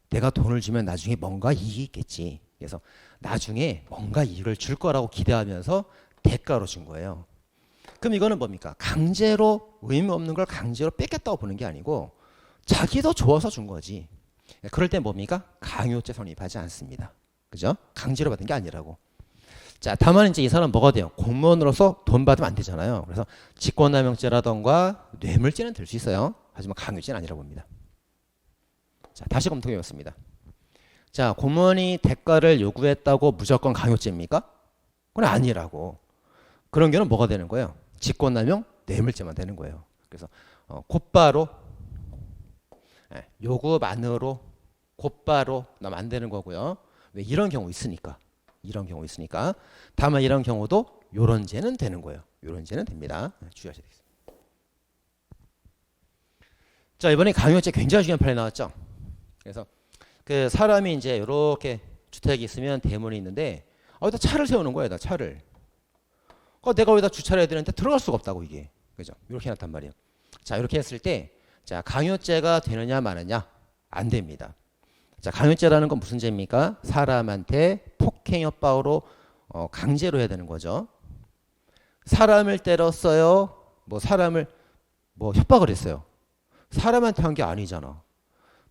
내가 돈을 주면 나중에 뭔가 이익이 있겠지. 그래서 나중에 뭔가 이익을 줄 거라고 기대하면서 대가로 준 거예요. 그럼 이거는 뭡니까? 강제로 의무 없는 걸 강제로 뺏겠다고 보는 게 아니고 자기도 좋아서 준 거지. 그럴 땐 뭡니까? 강요죄 성립하지 않습니다. 그죠? 강제로 받은 게 아니라고. 자, 다만 이제 이 사람 뭐가 돼요? 공무원으로서 돈 받으면 안 되잖아요. 그래서 직권남용죄라던가 뇌물죄는 될 수 있어요. 하지만 강요죄는 아니라고 봅니다. 자, 다시 검토해 봤습니다. 자, 공무원이 대가를 요구했다고 무조건 강요죄입니까? 그건 아니라고. 그런 경우는 뭐가 되는 거예요? 직권남용, 뇌물죄만 되는 거예요. 그래서 곧바로 요구만으로 곧바로 나면 안 되는 거고요. 왜? 이런 경우 있으니까. 다만 이런 경우도 요런 죄는 되는 거예요. 요런 죄는 됩니다. 주의하셔야 되겠습니다. 자, 이번에 강요죄 굉장히 중요한 판이 나왔죠. 그래서 그 사람이 이제 이렇게 주택이 있으면 대문이 있는데 여기다 차를 세우는 거예요. 차를. 내가 여기다 주차를 해야 되는데 들어갈 수가 없다고 이게. 그죠? 이렇게 해놨단 말이에요. 자, 이렇게 했을 때 자, 강요죄가 되느냐 마느냐? 안 됩니다. 자, 강요죄라는 건 무슨 죄입니까? 사람한테 폭행 협박으로 강제로 해야 되는 거죠. 사람을 때렸어요? 뭐 사람을 뭐 협박을 했어요. 사람한테 한 게 아니잖아.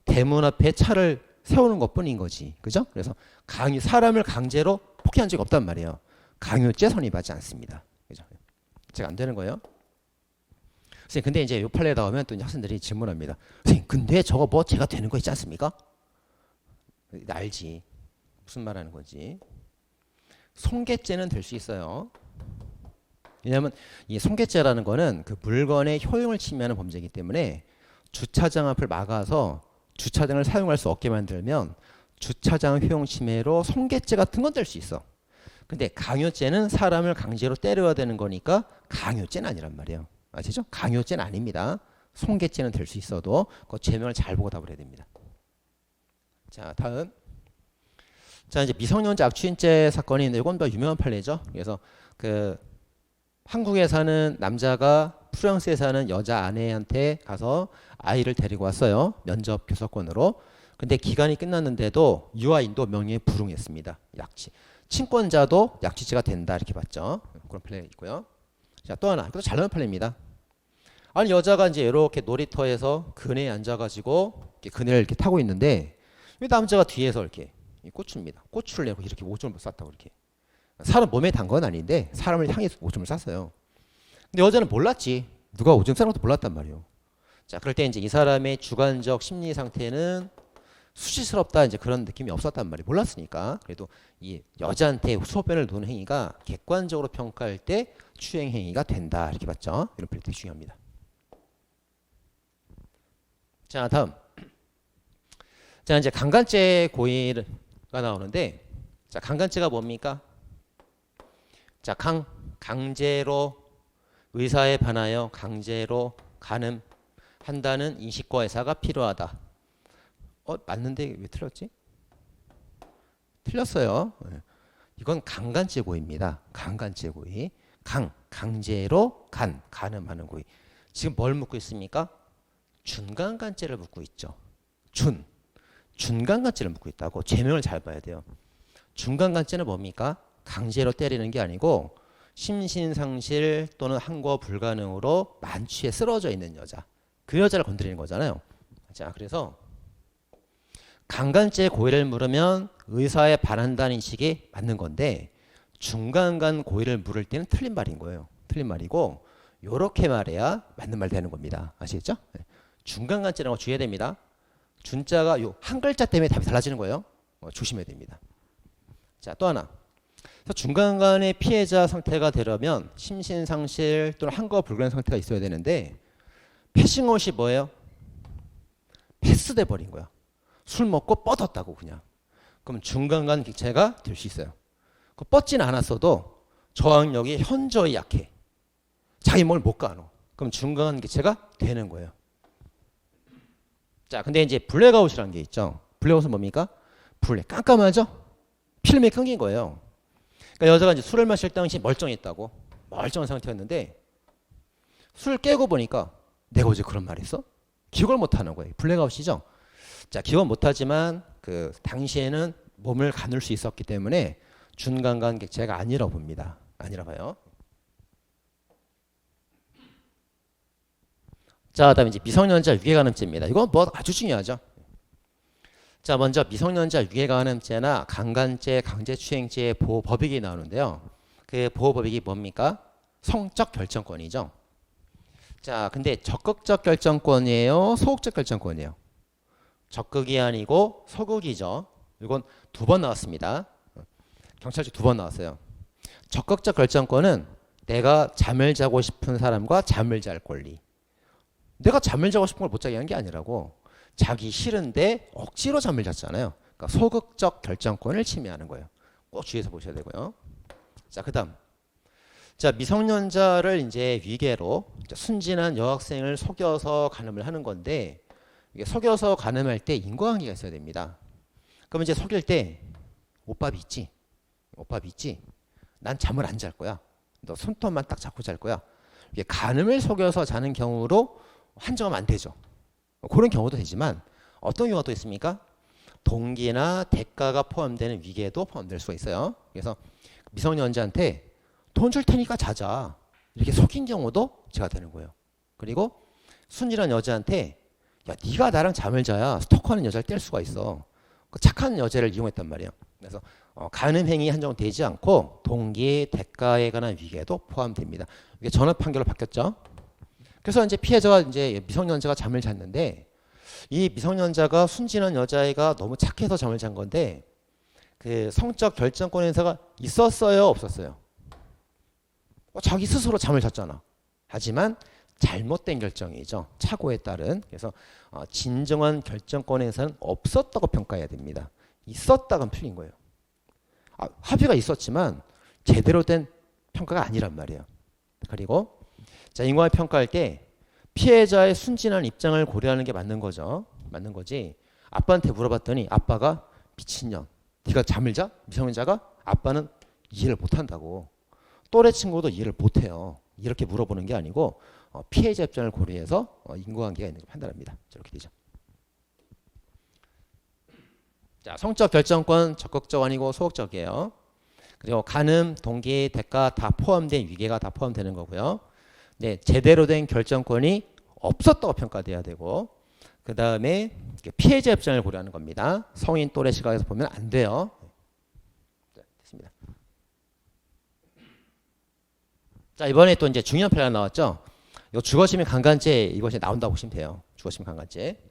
대문 앞에 차를 세우는 것뿐인 거지. 그죠? 그래서 사람을 강제로 폭행한 적이 없단 말이에요. 강요죄 성립하지 않습니다. 그죠? 제가 안 되는 거예요. 선생님, 근데 이제 요 판례에 나오면 또 학생들이 질문합니다. 선생님, 근데 저거 뭐 제가 되는 거 있지 않습니까? 알지. 무슨 말 하는 건지. 손괴죄는 될 수 있어요. 왜냐하면 이 손괴죄라는 거는 그 물건의 효용을 침해하는 범죄이기 때문에 주차장 앞을 막아서 주차장을 사용할 수 없게 만들면 주차장 효용 침해로 손괴죄 같은 건 될 수 있어. 근데 강요죄는 사람을 강제로 때려야 되는 거니까 강요죄는 아니란 말이에요. 아시죠? 강요죄는 아닙니다. 손괴죄는 될 수 있어도 그 죄명을 잘 보고 답을 해야 됩니다. 자, 다음. 자, 이제 미성년자 악취인죄 사건이 있는데 이건 더 유명한 판례죠. 그래서 그 한국에 사는 남자가 프랑스에 사는 여자 아내한테 가서 아이를 데리고 왔어요. 면접 교섭권으로. 근데 기간이 끝났는데도 유아인도 명예에 불응했습니다. 약취. 친권자도 약취죄가 된다 이렇게 봤죠. 그런 판례가 있고요. 자, 또 하나. 이것도 잘 나온 판례입니다. 아니 여자가 이제 이렇게 놀이터에서 그네에 앉아가지고 이렇게 그네를 이렇게 타고 있는데 이 남자가 뒤에서 이렇게 고추입니다. 고추를 내고 이렇게 오줌을 쌌다고 이렇게. 사람 몸에 단 건 아닌데 사람을 향해서 오줌을 쌌어요. 근데 여자는 몰랐지. 누가 오줌 싸는 것도 몰랐단 말이에요. 자, 그럴 때 이제 이 사람의 주관적 심리 상태는 수치스럽다 이제 그런 느낌이 없었단 말이에요. 몰랐으니까. 그래도 이 여자한테 소변을 놓는 행위가 객관적으로 평가할 때 추행 행위가 된다 이렇게 봤죠. 이런 표현이 되게 중요합니다. 자, 다음. 자, 이제 강간죄 고의가 나오는데, 자, 강간죄가 뭡니까? 자, 강제로 의사에 반하여 강제로 간음한다는 인식과 의사가 필요하다. 맞는데 왜 틀렸지? 틀렸어요. 이건 강간죄 고의입니다. 강간죄 고의. 강제로 간음하는 고의. 지금 뭘 묻고 있습니까? 준강간죄를 묻고 있죠. 준강간죄를 묻고 있다고. 죄명을 잘 봐야 돼요. 준강간죄는 뭡니까? 강제로 때리는 게 아니고 심신상실 또는 항거 불가능으로 만취해 쓰러져 있는 여자. 그 여자를 건드리는 거잖아요. 자, 그래서 강간죄 고의를 물으면 의사에 반한다는 인식이 맞는 건데 준강간 고의를 물을 때는 틀린 말인 거예요. 틀린 말이고 요렇게 말해야 맞는 말 되는 겁니다. 아시겠죠? 준강간죄라는 거 주의해야 됩니다. 준자가 요 한 글자 때문에 답이 달라지는 거예요. 조심해야 됩니다. 자, 또 하나. 중간간의 피해자 상태가 되려면 심신상실 또는 항거 불가능 상태가 있어야 되는데 패싱아웃이 뭐예요? 패스돼 버린 거야. 술 먹고 뻗었다고 그냥. 그럼 중간간 기체가 될 수 있어요. 뻗지는 않았어도 저항력이 현저히 약해. 자기 몸을 못 가노. 그럼 중간간 기체가 되는 거예요. 자, 근데 이제 블랙아웃이라는 게 있죠. 블랙아웃은 뭡니까? 깜깜하죠? 필름이 끊긴 거예요. 그러니까 여자가 이제 술을 마실 당시 멀쩡했다고. 멀쩡한 상태였는데 술 깨고 보니까 내가 어제 그런 말 했어? 기억을 못 하는 거예요. 블랙아웃이죠. 자, 기억은 못 하지만 그 당시에는 몸을 가눌 수 있었기 때문에 준강간 객체가 아니라고 봅니다. 아니라 봐요. 자, 그다음에 이제 미성년자 유괴간음죄입니다. 이건 뭐 아주 중요하죠. 자, 먼저 미성년자 유괴간음죄나 강간죄, 강제추행죄의 보호법익이 나오는데요. 그 보호법익이 뭡니까? 성적 결정권이죠. 자, 근데 적극적 결정권이에요? 소극적 결정권이에요? 적극이 아니고 소극이죠. 이건 2번 나왔습니다. 경찰청 2번 나왔어요. 적극적 결정권은 내가 잠을 자고 싶은 사람과 잠을 잘 권리. 내가 잠을 자고 싶은 걸 못 자게 한 게 아니라고. 자기 싫은데 억지로 잠을 잤잖아요. 그러니까 소극적 결정권을 침해하는 거예요. 꼭 주의해서 보셔야 되고요. 자, 그다음. 자, 미성년자를 이제 위계로 순진한 여학생을 속여서 간음을 하는 건데 이게 속여서 간음할 때 인과관계가 있어야 됩니다. 그럼 이제 속일 때 오빠 믿지? 오빠 믿지? 난 잠을 안 잘 거야. 너 손톱만 딱 잡고 잘 거야. 이게 간음을 속여서 자는 경우로 한정하면 안 되죠. 그런 경우도 되지만 어떤 경우가 또 있습니까? 동기나 대가가 포함되는 위계도 포함될 수가 있어요. 그래서 미성년자한테 돈 줄 테니까 자자. 이렇게 속인 경우도 죄가 되는 거예요. 그리고 순진한 여자한테 야 네가 나랑 잠을 자야 스토커하는 여자를 뗄 수가 있어. 그 착한 여자를 이용했단 말이에요. 그래서 간음 행위 한정되지 않고 동기, 대가에 관한 위계도 포함됩니다. 이게 전업 판결로 바뀌었죠. 그래서 이제 피해자가 이제 미성년자가 잠을 잤는데 이 미성년자가 순진한 여자애가 너무 착해서 잠을 잔 건데 그 성적 결정권 행사가 있었어요, 없었어요? 자기 스스로 잠을 잤잖아. 하지만 잘못된 결정이죠. 착오에 따른. 그래서 진정한 결정권 행사는 없었다고 평가해야 됩니다. 있었다간 틀린 거예요. 합의가 있었지만 제대로 된 평가가 아니란 말이에요. 그리고 자, 인과를 평가할 때 피해자의 순진한 입장을 고려하는 게 맞는 거죠. 맞는 거지. 아빠한테 물어봤더니 아빠가 미친년. 네가 잠을 자? 미성년자가? 아빠는 이해를 못한다고. 또래 친구도 이해를 못해요. 이렇게 물어보는 게 아니고 피해자 입장을 고려해서 인과관계가 있는 걸 판단합니다. 이렇게 되죠. 자, 성적 결정권 적극적 아니고 소극적이에요. 그리고 간음, 동기, 대가 다 포함된 위계가 다 포함되는 거고요. 네, 제대로 된 결정권이 없었다고 평가돼야 되고 그 다음에 피해자 입장을 고려하는 겁니다. 성인 또래 시각에서 보면 안 돼요. 자, 됐습니다. 자, 이번에 또 이제 중요한 판례가 나왔죠. 이거 주거침입 강간죄 이것이 나온다고 보시면 돼요. 주거침입 강간죄.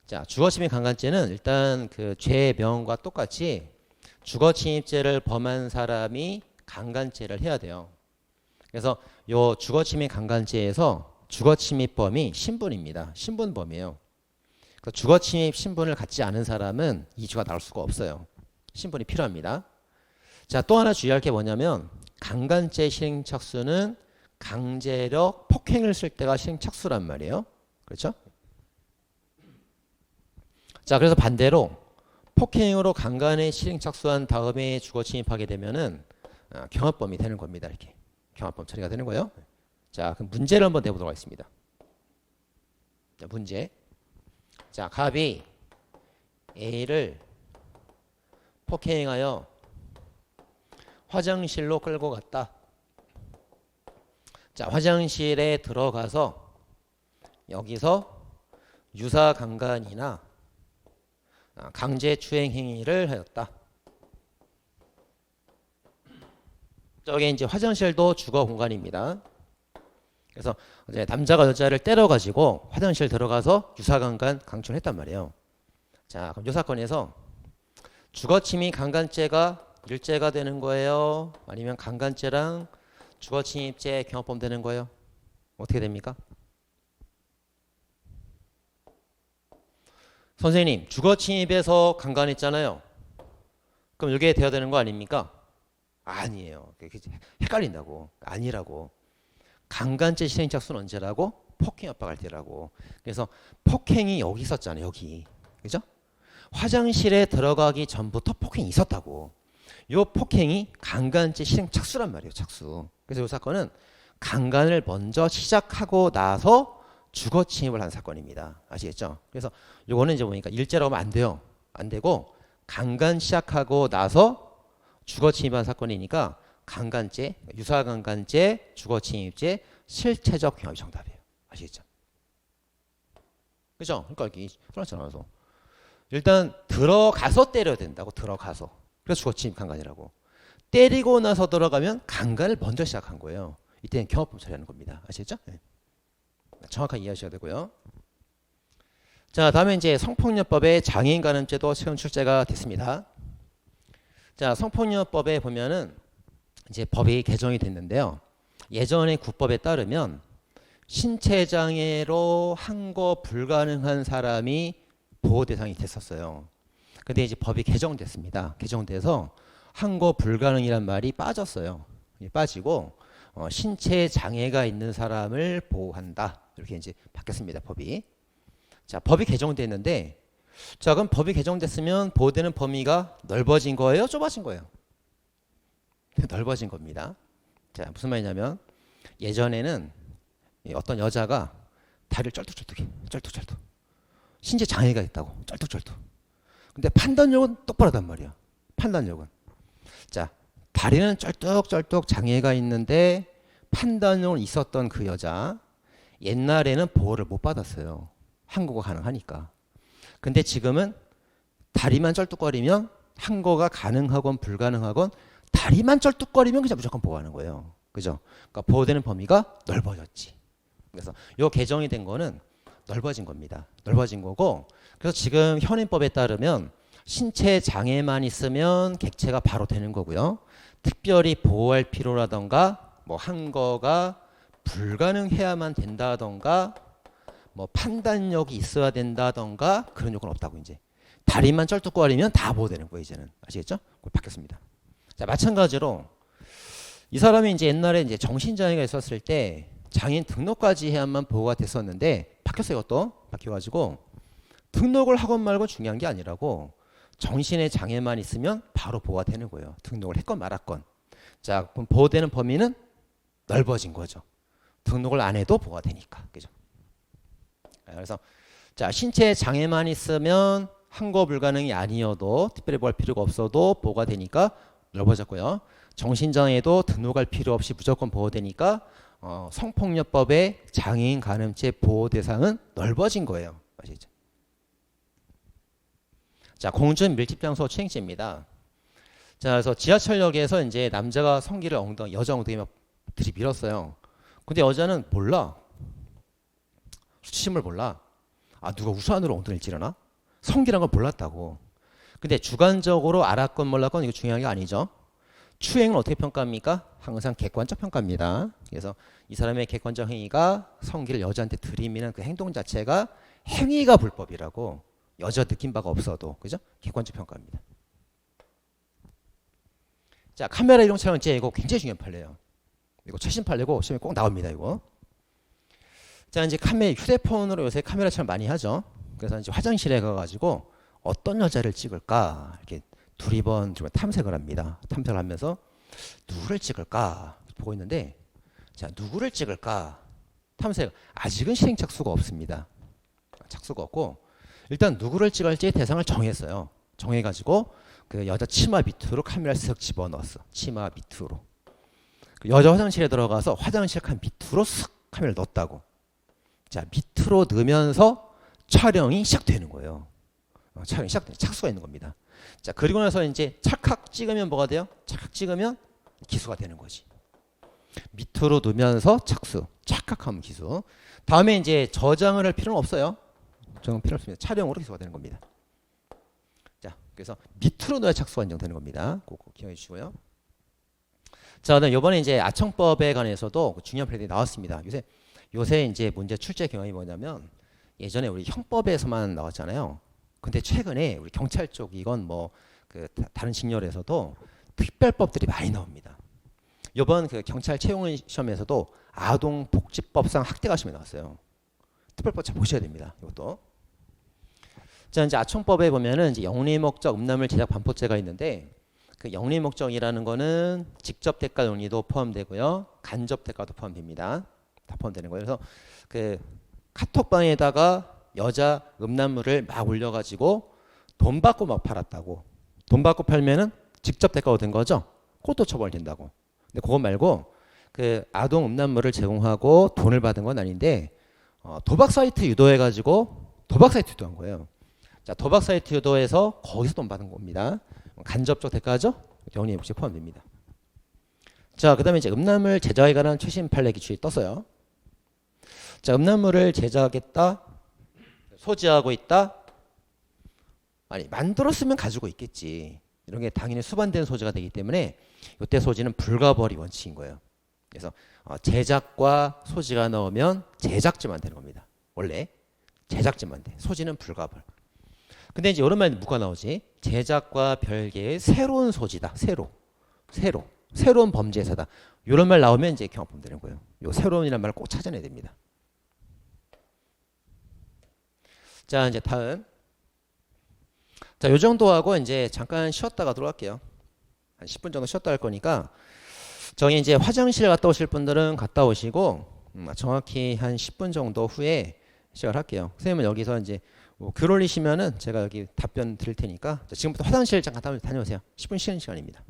자, 주거침입 강간죄는 일단 그 죄명과 똑같이 주거침입죄를 범한 사람이 강간죄를 해야 돼요. 그래서 요 주거침입 강간죄에서 주거침입범이 신분입니다. 신분범이에요. 그래서 주거침입 신분을 갖지 않은 사람은 이 죄가 나올 수가 없어요. 신분이 필요합니다. 자, 또 하나 주의할 게 뭐냐면 강간죄 실행착수는 강제력 폭행을 쓸 때가 실행착수란 말이에요. 그렇죠? 자, 그래서 반대로 폭행으로 강간에 실행착수한 다음에 주거침입하게 되면은 경합범이 되는 겁니다. 이렇게 경합범 처리가 되는 거예요. 자, 그럼 문제를 한번 내보도록 하겠습니다. 자, 문제. 자, 갑이 A를 폭행하여 화장실로 끌고 갔다. 자, 화장실에 들어가서 여기서 유사강간이나 강제추행 행위를 하였다. 저게 이제 화장실도 주거 공간입니다. 그래서 이제 남자가 여자를 때려가지고 화장실 들어가서 유사강간 강출을 했단 말이에요. 자, 그럼 이 사건에서 주거침입 강간죄가 일죄가 되는 거예요? 아니면 강간죄랑 주거침입죄 경합범 되는 거예요? 어떻게 됩니까? 선생님, 주거침입에서 강간했잖아요. 그럼 이게 돼야 되는 거 아닙니까? 아니에요. 헷갈린다고. 아니라고. 강간죄 실행착수는 언제라고? 폭행 협박할 때라고. 그래서 폭행이 여기 있었잖아요. 여기. 그죠? 화장실에 들어가기 전부터 폭행이 있었다고. 요 폭행이 강간죄 실행착수란 말이에요. 착수. 그래서 이 사건은 강간을 먼저 시작하고 나서 주거침입을 한 사건입니다. 아시겠죠? 그래서 요거는 이제 보니까 일죄라고 하면 안 돼요. 안 되고 강간 시작하고 나서 주거침입한 사건이니까 강간죄, 유사강간죄, 주거침입죄, 실체적 경합이 정답이에요. 아시겠죠? 그죠? 그러니까 이게 그렇잖아요. 일단 들어가서 때려야 된다고. 들어가서. 그래서 주거침입 강간이라고. 때리고 나서 들어가면 강간을 먼저 시작한 거예요. 이때는 경합범 처리하는 겁니다. 아시겠죠? 네. 정확하게 이해하셔야 되고요. 자, 다음에 이제 성폭력법의 장애인 간음죄도 최근 출제가 됐습니다. 자, 성폭력법에 보면은 이제 법이 개정이 됐는데요. 예전의 국법에 따르면 신체 장애로 항거 불가능한 사람이 보호 대상이 됐었어요. 근데 이제 법이 개정됐습니다. 개정돼서 항거 불가능이란 말이 빠졌어요. 빠지고 신체 장애가 있는 사람을 보호한다. 이렇게 이제 바뀌었습니다. 법이. 자, 법이 개정됐는데, 자, 그럼 법이 개정됐으면 보호되는 범위가 넓어진 거예요? 좁아진 거예요? 넓어진 겁니다. 자, 무슨 말이냐면 예전에는 어떤 여자가 다리를 쩔뚝쩔뚝해. 쩔뚝쩔뚝. 신체 장애가 있다고. 쩔뚝쩔뚝. 근데 판단력은 똑바로단 말이야. 판단력은. 자, 다리는 쩔뚝쩔뚝 장애가 있는데 판단력 있었던 그 여자 옛날에는 보호를 못 받았어요. 항거가 가능하니까. 근데 지금은 다리만 쩔뚝거리면 항거가 가능하건 불가능하건 다리만 쩔뚝거리면 그냥 무조건 보호하는 거예요. 그죠? 그러니까 보호되는 범위가 넓어졌지. 그래서 요 개정이 된 거는 넓어진 겁니다. 넓어진 거고, 그래서 지금 현행법에 따르면 신체 장애만 있으면 객체가 바로 되는 거고요. 특별히 보호할 필요라던가 뭐 항거가 불가능해야만 된다던가 뭐 판단력이 있어야 된다던가 그런 요건은 없다고. 이제 다리만 쩔뚝거리면 다 보호되는 거예요. 이제는 아시겠죠? 바뀌었습니다. 자, 마찬가지로 이 사람이 이제 옛날에 이제 정신장애가 있었을 때 장애인 등록까지 해야만 보호가 됐었는데 바뀌었어요. 이것도 바뀌어가지고 등록을 하건 말건 중요한 게 아니라고 정신의 장애만 있으면 바로 보호가 되는 거예요. 등록을 했건 말았건. 자, 그럼 보호되는 범위는 넓어진 거죠. 등록을 안 해도 보호가 되니까. 그죠? 그래서 자, 신체 장애만 있으면 항거 불가능이 아니어도 특별히 보호할 필요가 없어도 보호가 되니까 넓어졌고요. 정신장애도 등록할 필요 없이 무조건 보호되니까 성폭력법의 장애인 간음죄 보호 대상은 넓어진 거예요. 아시죠? 자, 공중 밀집장소 추행죄입니다. 자, 그래서 지하철역에서 이제 남자가 성기를 여자 엉덩이에 막 들이밀었어요. 근데 여자는 몰라. 수치심을 몰라. 아, 누가 우산으로 엉덩이를 찌르나? 성기란 걸 몰랐다고. 근데 주관적으로 알았건 몰랐건 이거 중요한 게 아니죠. 추행은 어떻게 평가합니까? 항상 객관적 평가입니다. 그래서 이 사람의 객관적 행위가 성기를 여자한테 들이미는 그 행동 자체가 행위가 불법이라고. 여자 느낀 바가 없어도. 그죠? 객관적 평가입니다. 자, 카메라 이동 촬영죄 이거 굉장히 중요한 판례예요. 이거 최신 판례고 시험에 꼭 나옵니다. 이거. 자, 이제 휴대폰으로 요새 카메라 촬영 많이 하죠. 그래서 이제 화장실에 가가지고 어떤 여자를 찍을까 이렇게 두리번 탐색을 합니다. 탐색을 하면서 누구를 찍을까 보고 있는데, 자, 누구를 찍을까 탐색. 아직은 실행 착수가 없습니다. 착수가 없고 일단 누구를 찍을지 대상을 정했어요. 정해가지고 그 여자 치마 밑으로 카메라를 쓱 집어넣었어. 치마 밑으로. 그 여자 화장실에 들어가서 화장실 칸 밑으로 쓱 카메라를 넣었다고. 자, 밑으로 넣으면서 촬영이 시작되는 거예요. 촬영이 시작되는, 착수가 있는 겁니다. 자, 그리고 나서 이제 찰칵 찍으면 뭐가 돼요? 찰칵 찍으면 기수가 되는 거지. 밑으로 넣으면서 착수, 찰칵하면 기수. 다음에 이제 저장을 할 필요는 없어요. 저장은 필요 없습니다. 촬영으로 기수가 되는 겁니다. 자, 그래서 밑으로 넣어야 착수가 인정되는 겁니다. 꼭 기억해 주시고요. 자, 그다음 이번에 이제 아청법에 관해서도 중요한 판례들이 나왔습니다. 요새 이제 문제 출제 경향이 뭐냐면 예전에 우리 형법에서만 나왔잖아요. 근데 최근에 우리 경찰 쪽이건 뭐 그 다른 직렬에서도 특별법들이 많이 나옵니다. 이번 그 경찰 채용 시험에서도 아동복지법상 학대가 시험에 나왔어요. 특별법 잘 보셔야 됩니다. 이것도. 자, 이제 아청법에 보면은 이제 영리목적 음란물 제작 반포죄가 있는데 그 영리목적이라는 거는 직접 대가 영리도 포함되고요, 간접 대가도 포함됩니다. 다 포함되는 거예요. 그래서 그 카톡방에다가 여자 음란물을 막 올려가지고 돈 받고 막 팔았다고. 돈 받고 팔면은 직접 대가가 된 거죠. 그것도 처벌된다고. 근데 그거 말고 그 아동 음란물을 제공하고 돈을 받은 건 아닌데 도박 사이트 유도해가지고 도박 사이트 유도한 거예요. 자, 도박 사이트 유도해서 거기서 돈 받은 겁니다. 간접적 대가죠. 영리 몫이 포함됩니다. 자, 그다음에 이제 음란물 제작에 관한 최신 판례 기출이 떴어요. 자, 음란물을 제작했다, 소지하고 있다. 아니, 만들었으면 가지고 있겠지. 이런 게 당연히 수반된 소지가 되기 때문에 이때 소지는 불가벌이 원칙인 거예요. 그래서 제작과 소지가 나오면 제작죄만 되는 겁니다. 원래 제작죄만 돼. 소지는 불가벌. 근데 이제 이런 말이 뭐가 나오지? 제작과 별개의 새로운 소지다. 새로운 범죄사다. 이런 말 나오면 이제 경합범 되는 거예요. 요 새로운이라는 말을 꼭 찾아내야 됩니다. 자, 이제 다음. 자, 요 정도 하고 이제 잠깐 쉬었다가 들어갈게요. 한 10분 정도 쉬었다 할 거니까 저기 이제 화장실 갔다 오실 분들은 갔다 오시고 정확히 한 10분 정도 후에 시작을 할게요. 선생님은 여기서 이제 글 올리시면은 제가 여기 답변 드릴 테니까 지금부터 화장실 잠깐 다녀오세요. 10분 쉬는 시간입니다.